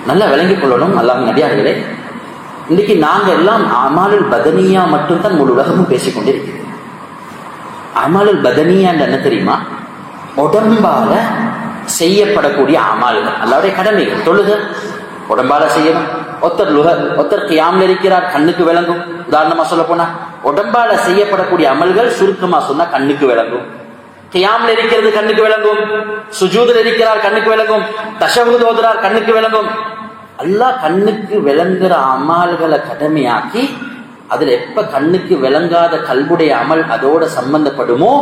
நல்லா விளங்கிக் கொள்ளணும். அல்லாஹ்வின் நபியார்களே, இன்னைக்கு நாங்க எல்லாம் அமாலுல் பதனியா மட்டும்தான் முழு உலகமும் பேசிக்கொண்டிருக்கிறது. அமாலுல் பதனியான்னு என்ன தெரியுமா? உடம்பால செய்யப்படக்கூடிய அமால்கள், அல்லாஹ்வுடைய கடமைகள். தொழுக உடம்பால செய்யணும். ஒருத்தர் கியாம்ல இருக்கிறார், கண்ணுக்கு விளங்கும். உதாரணமா சொல்ல போனா உடம்பால செய்யப்படக்கூடிய அமல்கள் சுருக்கமா சொன்னா கண்ணுக்கு விளங்கும். கியாம்ல இருக்கிறது கண்ணுக்கு விளங்கும், சுஜூதுல இருக்கிறார் கண்ணுக்கு விளங்கும், தஷஹுத் ஓதுறார் கண்ணுக்கு விளங்கும். அல்லாஹ் கண்ணுக்கு விளங்குற அமல்களை கடமையாக்கி அதுல எப்ப கண்ணுக்கு விளங்காத கல்புடைய அமல் அதோட சம்பந்தப்படுமோ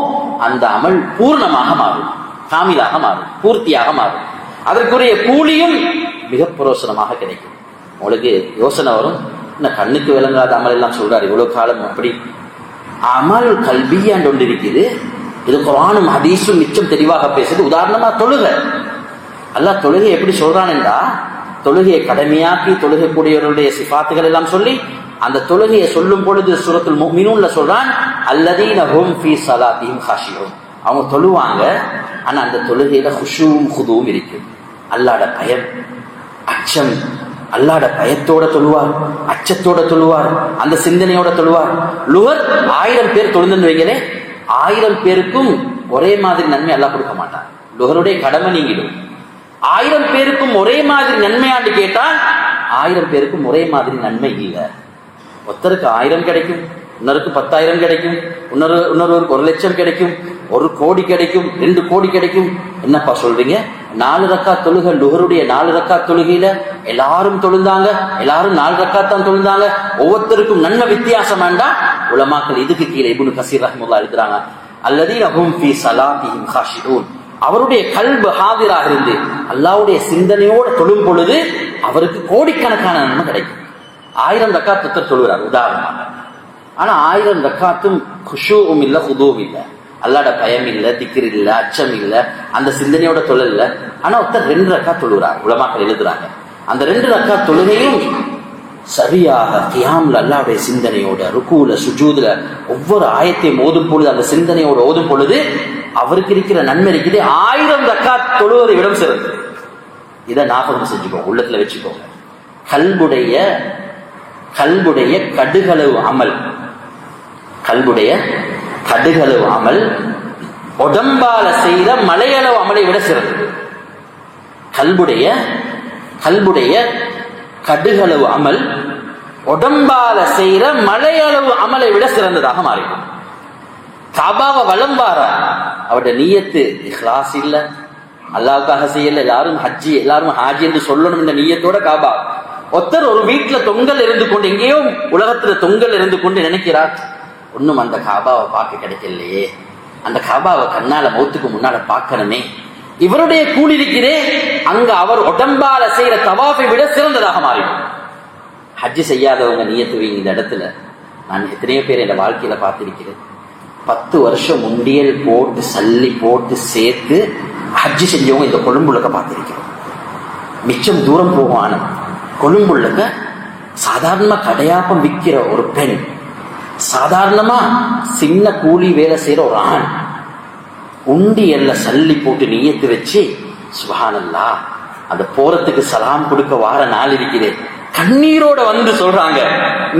அந்த அமல் பூர்ணமாக மாறும், காமிலாக மாறும், பூர்த்தியாக மாறும். அதற்குரிய கூலியும் மிக புரோசனமாக கிடைக்கும். உங்களுக்கு யோசனை வரும், இந்த கண்ணுக்கு விளங்காத அமல் எல்லாம் சொல்றாரு இவ்வளவு காலம். அப்படி அமல் கல்வியாண்டு ஒன்று இருக்குது. இது குர்ஆனும் ஹதீஸும் மிச்சம் தெளிவாக பேசுது. உதாரணமா தொழுகை. அல்லாஹ் தொழுகை எப்படி சொல்றான் என்றா, தொழுகையை கடமையாக்கி தொழுகக்கூடியவர்களுடைய சிஃபாத்துகள் எல்லாம் சொல்லி அந்த தொழுகையை சொல்லும் பொழுது சூரத்துல் முஃமினூன்ல சொல்றான், அல்லதீன ஹும் ஃபீ ஸலாத்திஹிம் காஷியூன். அவங்க தொழுவாங்க, ஆனா அந்த தொழுகையில குஷூவும் குதுவும் இருக்கு. அல்லாஹ்ட பயம், அச்சம், அல்லாஹ்ட பயத்தோட தொழுவார், அச்சத்தோட தொழுவார், அந்த சிந்தனையோட தொழுவார். லுஹர் 1000 பேர் தொழுந்துன்னு வைங்களே, 1000 பேருக்கும் ஒரே மாதிரி நன்மை அல்லாஹ் கொடுக்க மாட்டான். லுஹருடைய கடமை நீங்கிடும். 1000 பேருக்கும் ஒரே மாதிரி நன்மையாண்டு கேட்டால் 1000 பேருக்கும் ஒரே மாதிரி நன்மை இல்லை. ஒருத்தருக்கு 1000 கிடைக்கும், இன்னொருக்கு 10,000 கிடைக்கும், இன்னொருவருக்கு 1,00,000 கிடைக்கும், 1 கோடி கிடைக்கும், 2 கோடி கிடைக்கும். என்னப்பா சொல்றீங்க? 4 ரக்காத் தொழுகை, லுஹருடைய 4 ரக்காத் தொழுகையில எல்லாரும் தொழுந்தாங்க, எல்லாரும் 4 ரக்காத் தான் தொழுந்தாங்க, ஒவ்வொருத்தருக்கும் நன்மை வித்தியாசம் வேண்டாம். உலமாக்கள் இதுக்கு கீழே இப்னு கஸீர் ரஹ்மத்துல்லாஹி எழுதுறாங்க, அல்லதீன ஹும் ஃபீ ஸலாத்திஹிம் காஷிஊன். அவருடைய கல்பு ஹாதிராக இருந்து அல்லாஹ்வுடைய சிந்தனையோட தொழும் பொழுது அவருக்கு கோடிக்கணக்கான நன்மை கிடைக்கும். 1000 ரக்காத் ஒருத்தர் தொழுகிறார் உதாரணமாக, ஆனா 1000 ரக்காத்தும் குஷூவும் இல்லை, குதுவும் இல்லை, அல்லாஹ்ட பயம் இல்லை, திக்ர் இல்லை, அச்சம் இல்லை, அந்த சிந்தனையோட தொழல. ஆனா ஒருத்தர் 2 ரக்காத் தொழுகிறார். உலமாக்கள் எழுதுறாங்க, அந்த 2 ரக்காத் தொழுகையும் சரியாக கியாம்ல அல்லாஹ்வுடைய சிந்தனையோட, ருக்கூல சுஜூதுல ஒவ்வொரு ஆயத்தையும் ஓதும் பொழுது அந்த சிந்தனையோட ஓதும் பொழுது அவருக்கு இருக்கிற நன்மை இருக்குது 1000 ரக்காத் தொழுவதை விடம் சிறந்து. இதை ஞாபகம் செஞ்சுக்கோங்க, உள்ளத்துல வச்சுக்கோங்க. கல்புடைய கடுகளவு அமல், கல்புடைய கடுகளவு அமல் உடம்பால செய்த மலையளவு அமலை விட சிறந்தது. கல்புடைய கடுகளவு அமல் உடம்பால செய்யற மலையளவு அமலை விட சிறந்ததாக மாறிடும். காபாவை வலம் வார அவருடைய நியத்து இஹ்லாஸ் இல்ல, அல்லாஹ்வுக்காக செய்யல, எல்லாரும் ஹாஜி என்று சொல்லணும் என்ற நியத்தோட காபா. ஒருத்தர் ஒரு வீட்டுல தொங்கல் இருந்து கொண்டு, எங்கேயோ உலகத்துல தொங்கல் இருந்து கொண்டு நினைக்கிறார், ஒன்னும் அந்த காபாவை பார்க்க கிடைக்கலையே, அந்த காபாவை கண்ணால மௌத்துக்கு முன்னால பார்க்கணுமே. இவருடைய கூலி இருக்கிறே அங்க அவர் உடம்பால செய்யற தவாஃபை விட சிறந்ததாக மாறிடும். ஹஜ்ஜி செய்யாதவங்க நியத்து வைங்க. இந்த இடத்துல நான் எத்தனையோ பேர் என் வாழ்க்கையில பார்த்திருக்கிறேன். 10 வருஷம் முண்டியல் போட்டு சல்லி போட்டு சேர்த்து ஹஜ்ஜி செஞ்சவங்க இந்த கொழும்புள்ளக்க பார்த்திருக்கிறோம். மிச்சம் தூரம் போவான கொழும்புள்ளக்க சாதாரணமா கடையாப்பம் விற்கிற ஒரு பெண், சாதாரணமா சின்ன கூலி வேலை செய்யற ஒரு ஆண், உண்டியல்ல சல்லி போட்டு நியத்து வச்சு சுப்ஹானல்லாஹ் அந்த போறதுக்கு சலாம் கொடுக்க வார நாள் இருக்கிறேன், கண்ணீரோட வந்து சொல்றாங்க,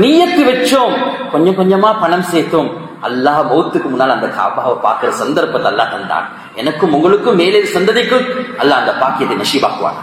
நியத்து வச்சோம், கொஞ்சம் கொஞ்சமா பணம் சேர்த்தோம், அல்லாஹ் மௌத்துக்கு முன்னால் அந்த காபாவை பார்க்கிற சந்தர்ப்பத்தை அல்லாஹ் தந்தான். எனக்கும் உங்களுக்கும் மேலே சந்ததிக்கும் அல்லாஹ் அந்த பாக்கியத்தை நஷீபாக்குவான்.